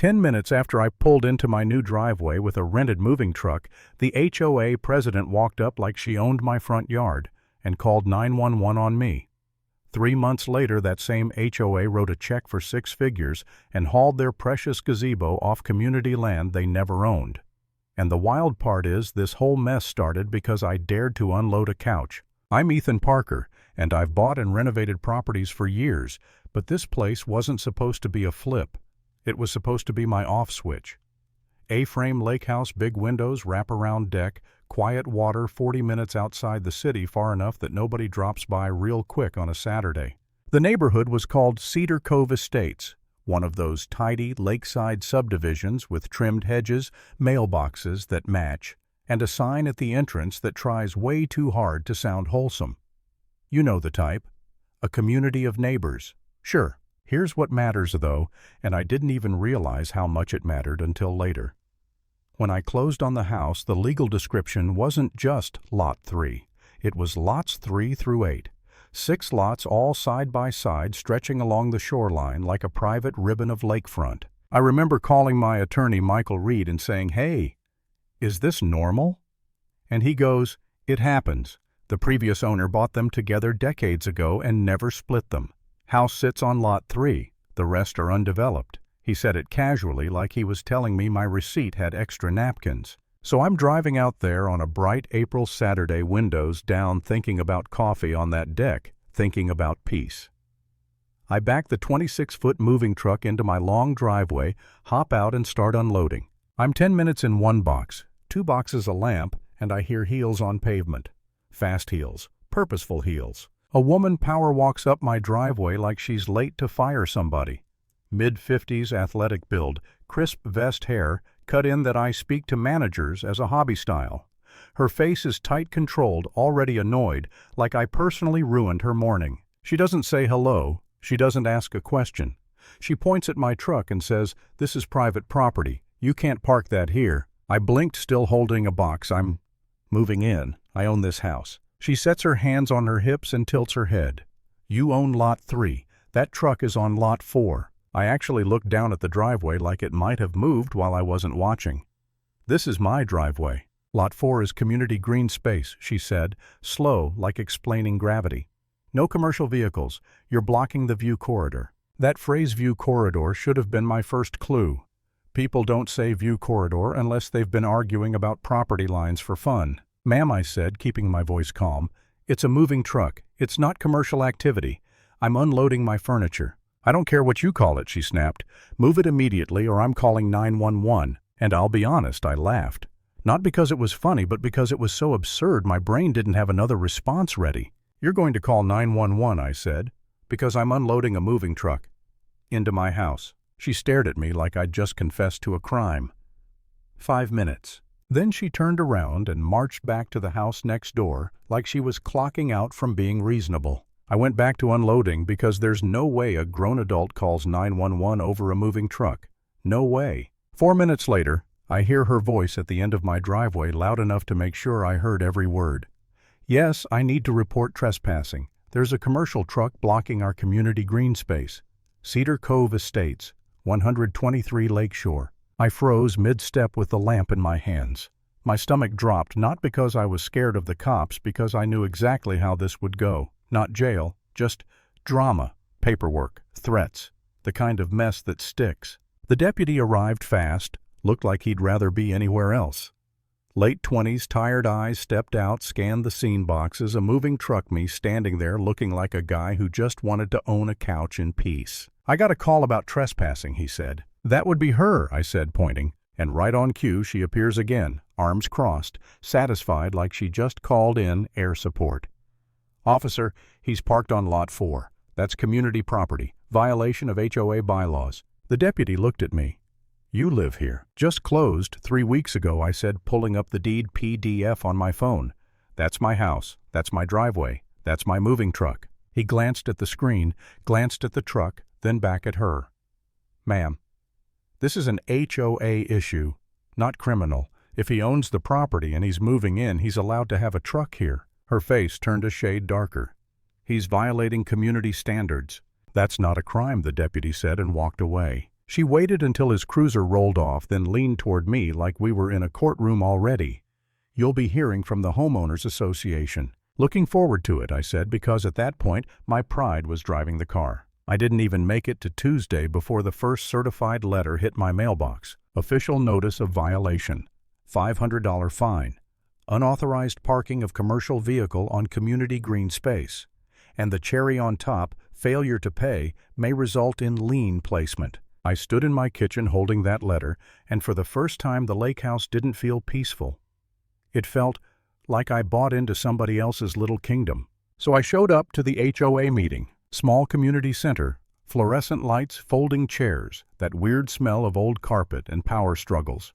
10 minutes after I pulled into my new driveway with a rented moving truck, the HOA president walked up like she owned my front yard and called 911 on me. 3 months later, that same HOA wrote a check for 6 figures and hauled their precious gazebo off community land they never owned. And the wild part is, this whole mess started because I dared to unload a couch. I'm Ethan Parker, and I've bought and renovated properties for years, but this place wasn't supposed to be a flip. It was supposed to be my off switch. A-frame lake house, big windows, wraparound deck, quiet water 40 minutes outside the city, far enough that nobody drops by real quick on a Saturday. The neighborhood was called Cedar Cove Estates, one of those tidy lakeside subdivisions with trimmed hedges, mailboxes that match, and a sign at the entrance that tries way too hard to sound wholesome. You know the type. A community of neighbors. Sure. Here's what matters, though, and I didn't even realize how much it mattered until later. When I closed on the house, the legal description wasn't just Lot 3. It was Lots 3 through 8. 6 lots all side by side stretching along the shoreline like a private ribbon of lakefront. I remember calling my attorney, Michael Reed, and saying, "Hey, is this normal?" And he goes, "It happens. The previous owner bought them together decades ago and never split them. House sits on Lot 3. The rest are undeveloped." He said it casually, like he was telling me my receipt had extra napkins. So I'm driving out there on a bright April Saturday, windows down, thinking about coffee on that deck, thinking about peace. I back the 26-foot moving truck into my long driveway, hop out and start unloading. I'm 10 minutes in one box, 2 boxes a lamp, and I hear heels on pavement. Fast heels, purposeful heels. A woman power walks up my driveway like she's late to fire somebody. Mid-50s athletic build, crisp vest hair, cut in that I speak to managers as a hobby style. Her face is tight controlled, already annoyed, like I personally ruined her morning. She doesn't say hello. She doesn't ask a question. She points at my truck and says, "This is private property. You can't park that here." I blinked, still holding a box. "I'm moving in. I own this house." She sets her hands on her hips and tilts her head. "You own Lot 3. That truck is on Lot 4. I actually looked down at the driveway like it might have moved while I wasn't watching. "This is my driveway. Lot 4 is community green space," she said, slow, like explaining gravity. "No commercial vehicles. You're blocking the view corridor." That phrase, view corridor, should have been my first clue. People don't say view corridor unless they've been arguing about property lines for fun. "Ma'am," I said, keeping my voice calm, "it's a moving truck. It's not commercial activity. I'm unloading my furniture." "I don't care what you call it," she snapped. "Move it immediately or I'm calling 911. And I'll be honest, I laughed. Not because it was funny, but because it was so absurd my brain didn't have another response ready. "You're going to call 911, I said, "because I'm unloading a moving truck into my house." She stared at me like I'd just confessed to a crime. 5 minutes. Then she turned around and marched back to the house next door like she was clocking out from being reasonable. I went back to unloading because there's no way a grown adult calls 911 over a moving truck. No way. 4 minutes later, I hear her voice at the end of my driveway, loud enough to make sure I heard every word. "Yes, I need to report trespassing. There's a commercial truck blocking our community green space. Cedar Cove Estates, 123 Lakeshore." I froze mid-step with the lamp in my hands. My stomach dropped, not because I was scared of the cops, because I knew exactly how this would go. Not jail, just drama, paperwork, threats, the kind of mess that sticks. The deputy arrived fast, looked like he'd rather be anywhere else. Late 20s, tired eyes stepped out, scanned the scene boxes, a moving truck, me standing there looking like a guy who just wanted to own a couch in peace. "I got a call about trespassing," he said. "That would be her," I said, pointing. And right on cue, she appears again, arms crossed, satisfied like she just called in air support. "Officer, he's parked on Lot 4. That's community property, violation of HOA bylaws." The deputy looked at me. "You live here." "Just closed 3 weeks ago," I said, pulling up the deed PDF on my phone. "That's my house. That's my driveway. That's my moving truck." He glanced at the screen, glanced at the truck, then back at her. "Ma'am, this is an HOA issue, not criminal. If he owns the property and he's moving in, he's allowed to have a truck here." Her face turned a shade darker. "He's violating community standards." "That's not a crime," the deputy said and walked away. She waited until his cruiser rolled off, then leaned toward me like we were in a courtroom already. "You'll be hearing from the homeowners association." "Looking forward to it," I said, because at that point my pride was driving the car. I didn't even make it to Tuesday before the first certified letter hit my mailbox. Official notice of violation. $500 fine. Unauthorized parking of commercial vehicle on community green space. And the cherry on top, failure to pay, may result in lien placement. I stood in my kitchen holding that letter, and for the first time the lake house didn't feel peaceful. It felt like I bought into somebody else's little kingdom. So I showed up to the HOA meeting. Small community center, fluorescent lights, folding chairs, that weird smell of old carpet and power struggles.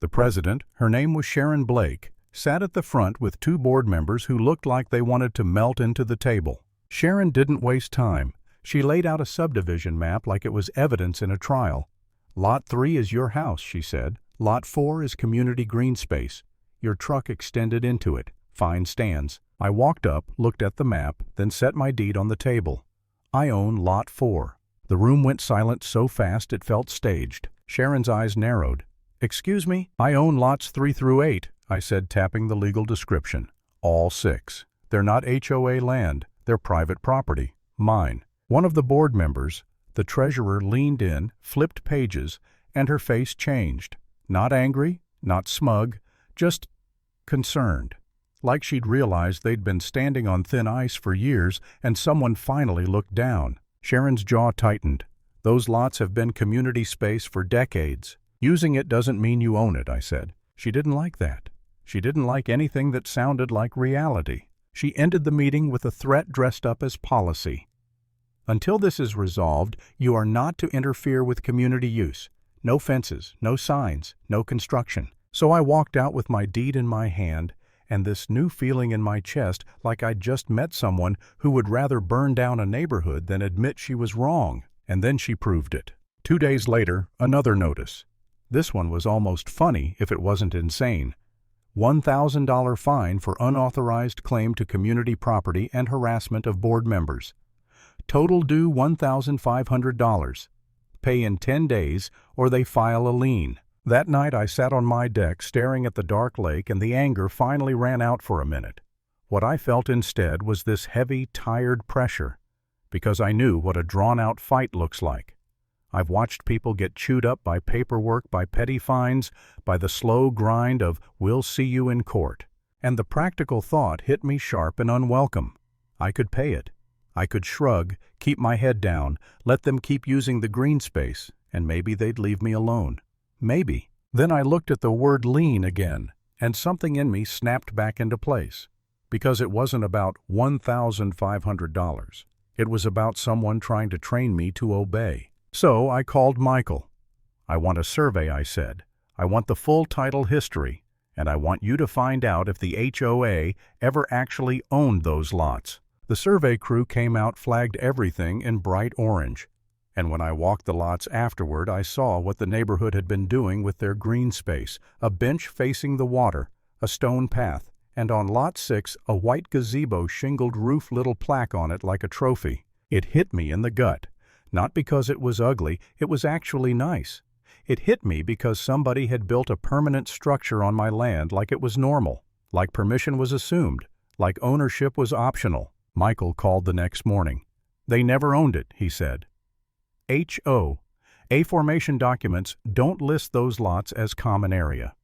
The president, her name was Sharon Blake, sat at the front with two board members who looked like they wanted to melt into the table. Sharon didn't waste time. She laid out a subdivision map like it was evidence in a trial. "Lot 3 is your house," she said. "Lot 4 is community green space. Your truck extended into it. Fine stands." I walked up, looked at the map, then set my deed on the table. "I own Lot 4. The room went silent so fast it felt staged. Sharon's eyes narrowed. "Excuse me?" "I own lots 3 through 8, I said, tapping the legal description. "All 6. They're not HOA land. They're private property. Mine." One of the board members, the treasurer, leaned in, flipped pages, and her face changed. Not angry, not smug, just concerned. Like she'd realized they'd been standing on thin ice for years and someone finally looked down. Sharon's jaw tightened. "Those lots have been community space for decades. Using it doesn't mean you own it," I said. She didn't like that. She didn't like anything that sounded like reality. She ended the meeting with a threat dressed up as policy. "Until this is resolved, you are not to interfere with community use. No fences, no signs, no construction." So I walked out with my deed in my hand, and this new feeling in my chest like I'd just met someone who would rather burn down a neighborhood than admit she was wrong. And then she proved it. 2 days later, another notice. This one was almost funny if it wasn't insane. $1,000 fine for unauthorized claim to community property and harassment of board members. Total due $1,500. Pay in 10 days or they file a lien. That night I sat on my deck staring at the dark lake, and the anger finally ran out for a minute. What I felt instead was this heavy, tired pressure, because I knew what a drawn-out fight looks like. I've watched people get chewed up by paperwork, by petty fines, by the slow grind of "we'll see you in court." And the practical thought hit me sharp and unwelcome. I could pay it. I could shrug, keep my head down, let them keep using the green space, and maybe they'd leave me alone. Maybe. Then I looked at the word lien again, and something in me snapped back into place. Because it wasn't about $1,500. It was about someone trying to train me to obey. So I called Michael. "I want a survey," I said. "I want the full title history, and I want you to find out if the HOA ever actually owned those lots." The survey crew came out, flagged everything in bright orange. And when I walked the lots afterward, I saw what the neighborhood had been doing with their green space: a bench facing the water, a stone path, and on Lot 6 a white gazebo shingled roof, little plaque on it like a trophy. It hit me in the gut. Not because it was ugly, it was actually nice. It hit me because somebody had built a permanent structure on my land like it was normal, like permission was assumed, like ownership was optional. Michael called the next morning. "They never owned it," he said. HOA formation documents don't list those lots as common area.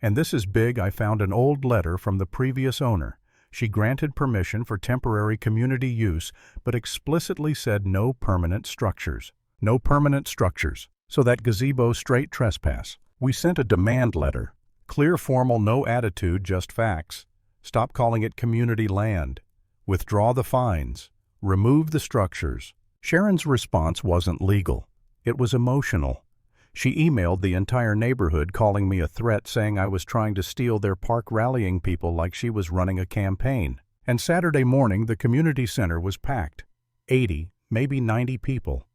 And this is big. I found an old letter from the previous owner. She granted permission for temporary community use, but explicitly said no permanent structures. No permanent structures. So that gazebo, straight trespass. We sent a demand letter. Clear, formal, no attitude, just facts. Stop calling it community land. Withdraw the fines. Remove the structures. Sharon's response wasn't legal. It was emotional. She emailed the entire neighborhood calling me a threat, saying I was trying to steal their park rallying people like she was running a campaign. And Saturday morning, the community center was packed. 80, maybe 90 people.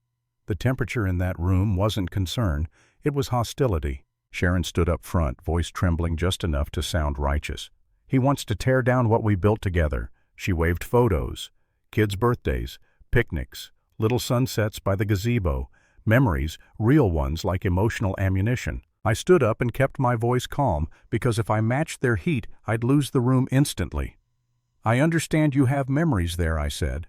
The temperature in that room wasn't concern, it was hostility. Sharon stood up front, voice trembling just enough to sound righteous. "He wants to tear down what we built together." She waved photos. Kids' birthdays, picnics, little sunsets by the gazebo, Memories, real ones like emotional ammunition. I stood up and kept my voice calm because if I matched their heat, I'd lose the room instantly. "I understand you have memories there," I said,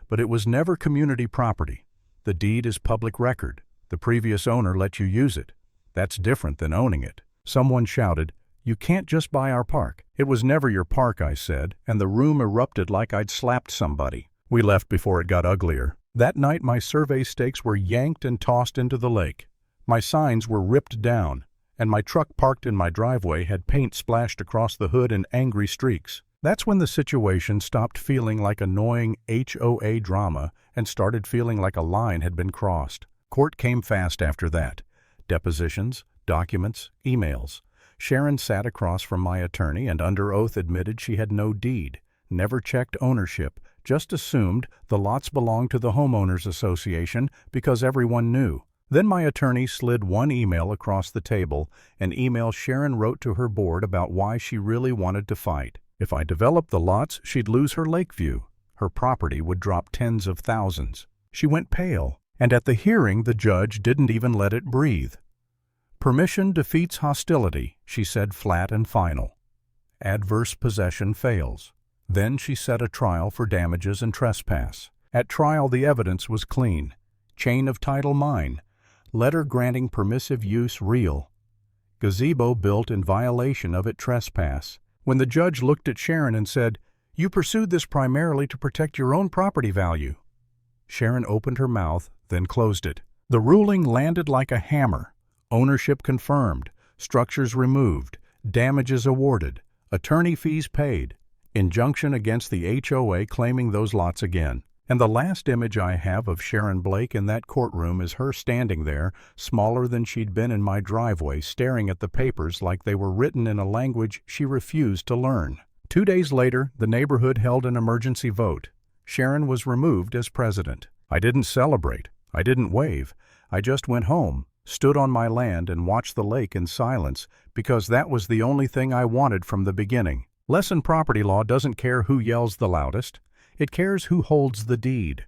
"but it was never community property. The deed is public record. The previous owner let you use it. That's different than owning it." Someone shouted, "You can't just buy our park." "It was never your park," I said, and the room erupted like I'd slapped somebody. We left before it got uglier. That night my survey stakes were yanked and tossed into the lake. My signs were ripped down, and my truck parked in my driveway had paint splashed across the hood in angry streaks. That's when the situation stopped feeling like annoying HOA drama and started feeling like a line had been crossed. Court came fast after that. Depositions, documents, emails. Sharon sat across from my attorney and under oath admitted she had no deed, never checked ownership, just assumed the lots belonged to the homeowners association because everyone knew. Then my attorney slid one email across the table, an email Sharon wrote to her board about why she really wanted to fight. If I developed the lots, she'd lose her lake view. Her property would drop tens of thousands. She went pale, and at the hearing the judge didn't even let it breathe. "Permission defeats hostility," she said flat and final. "Adverse possession fails." Then she set a trial for damages and trespass. At trial the evidence was clean. Chain of title mine. Letter granting permissive use real. Gazebo built in violation of it trespass. When the judge looked at Sharon and said, "You pursued this primarily to protect your own property value," Sharon opened her mouth, then closed it. The ruling landed like a hammer. Ownership confirmed, structures removed, damages awarded, attorney fees paid, injunction against the HOA claiming those lots again. And the last image I have of Sharon Blake in that courtroom is her standing there, smaller than she'd been in my driveway, staring at the papers like they were written in a language she refused to learn. 2 days later, the neighborhood held an emergency vote. Sharon was removed as president. I didn't celebrate. I didn't wave. I just went home, stood on my land, and watched the lake in silence because that was the only thing I wanted from the beginning. Lesson property law doesn't care who yells the loudest. It cares who holds the deed.